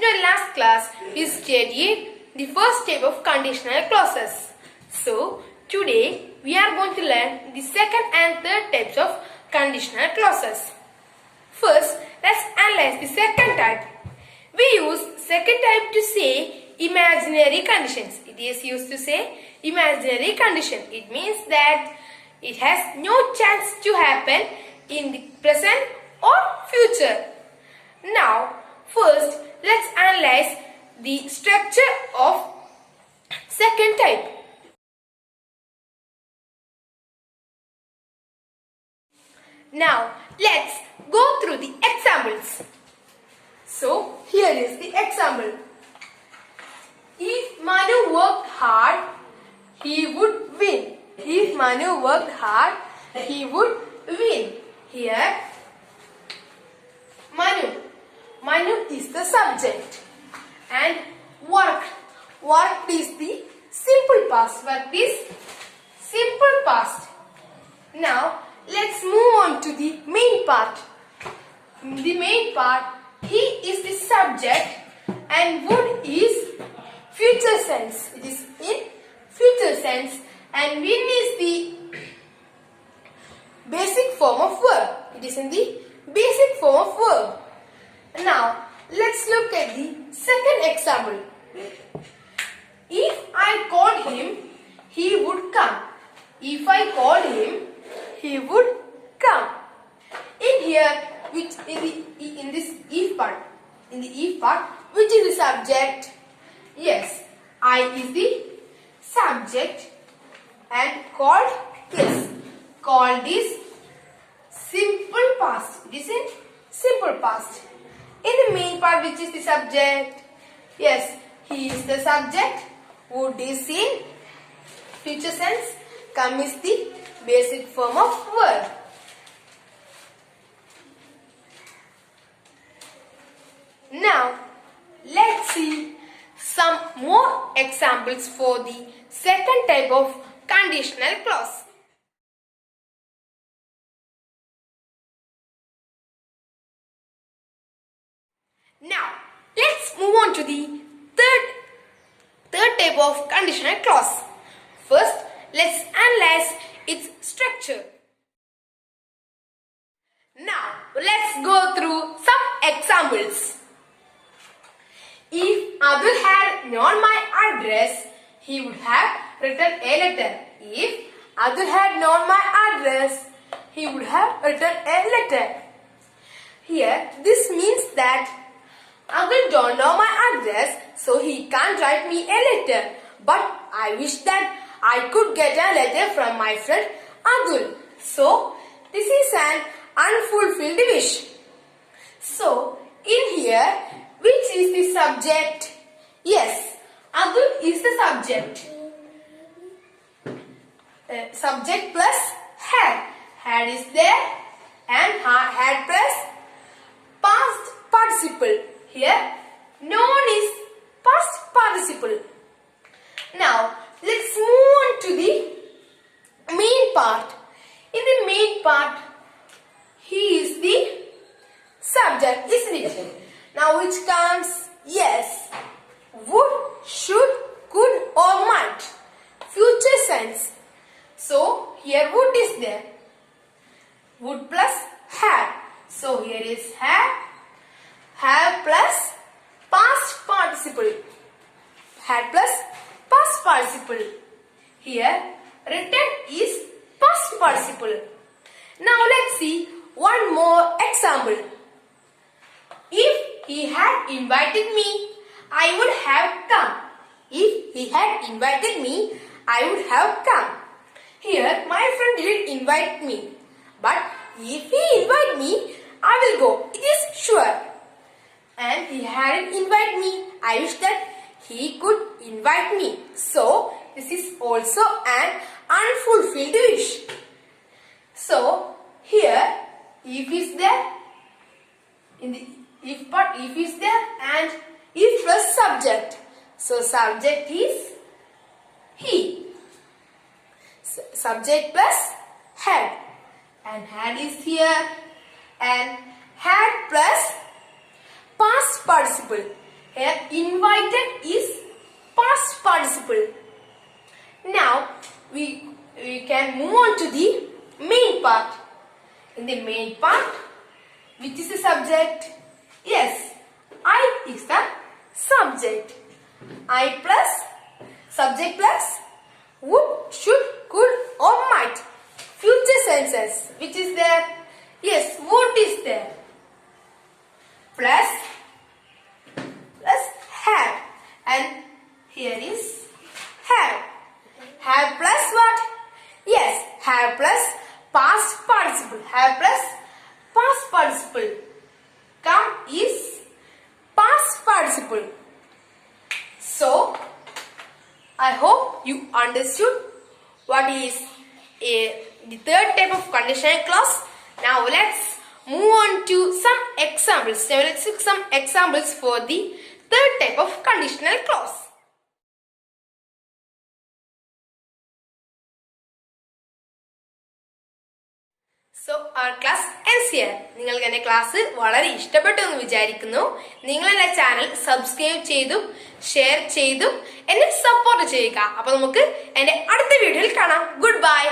In our last class, we studied the first type of conditional clauses. So, today we are going to learn the second and third types of conditional clauses. First, let's analyze the second type. We use second type to say imaginary conditions. It is used to say imaginary condition. It means that it has no chance to happen in the present or future. Now, first, let's analyze the structure of second type. Now, let's go through the examples. So, here is the example. If Manu worked hard, he would win. If Manu worked hard, he would win. Here, Manu is the subject and worked is the simple past. Worked is simple past. Now, let's move on to the main part. In the main part, he is the subject and would is future sense. It is in future sense and win is the basic form of verb. It is in the basic form of verb. Now, let's look at the second example. If I called him, he would come. If I called him, he would come. In here, which in this if part, which is the subject? Yes, I is the subject and called is simple past. It is in simple past. In the main part, which is the subject? Yes, he is the subject. Would is in future sense. Come is the basic form of verb. Now, let's see some more examples for the second type of conditional clause. Now, let's move on to the third type of conditional clause. First, let's analyze its structure. Now, let's go through some examples. If Abdul had known my address, he would have written a letter. If Abdul had known my address, he would have written a letter. Here, this means that Abdul don't know my address, so he can't write me a letter. But I wish that I could get a letter from my friend Abdul. So, this is an unfulfilled wish. So, in here, which is the subject? Yes, Abdul is the subject. Subject plus had. Had is there and had plus past participle. Here, known is past participle. Now, let's move on to the main part. In the main part, he is the subject, isn't it? Now, which comes? Yes, would, should, could or might. Future sense. So, here would is there. Would plus have. So, here is have plus past participle. Had plus past participle. Here, written is past participle. Now, let's see one more example. If he had invited me, I would have come. If he had invited me, I would have come. Here, my friend didn't invite me. But if he invite me, I will go. It is sure. And he hadn't invited me. I wish that he could invite me. So, this is also an unfulfilled wish. So, here, if is there. In the if part, if is there and if plus subject. So, subject is he. Subject plus had. And had is here and had plus past participle. Here invited is past participle. Now we can move on to the main part. In the main part, which is the subject? Yes, I is the subject. I plus subject plus would, should, could or might. Future senses. Which is there? Yes, would is there. Plus have. And here is have. Have plus what? Yes, have plus past participle. Have plus past participle. Come is past participle. So, I hope you understood what is the third type of conditional clause. Now let's move on to some examples. Now let's see some examples for the third type of conditional clause. So our class ends here. നിങ്ങൾക്ക് എൻ്റെ class വളരെ ഇഷ്ടപ്പെട്ടു എന്ന് വിചാരിക്കുന്നു. നിങ്ങൾ എൻ്റെ channel subscribe ചെയ്തും share ചെയ്തും എന്നെ സപ്പോർട്ട് ചെയ്യുക. അപ്പോൾ നമുക്ക് എൻ്റെ അടുത്ത വീഡിയോയിൽ കാണാം. Good bye.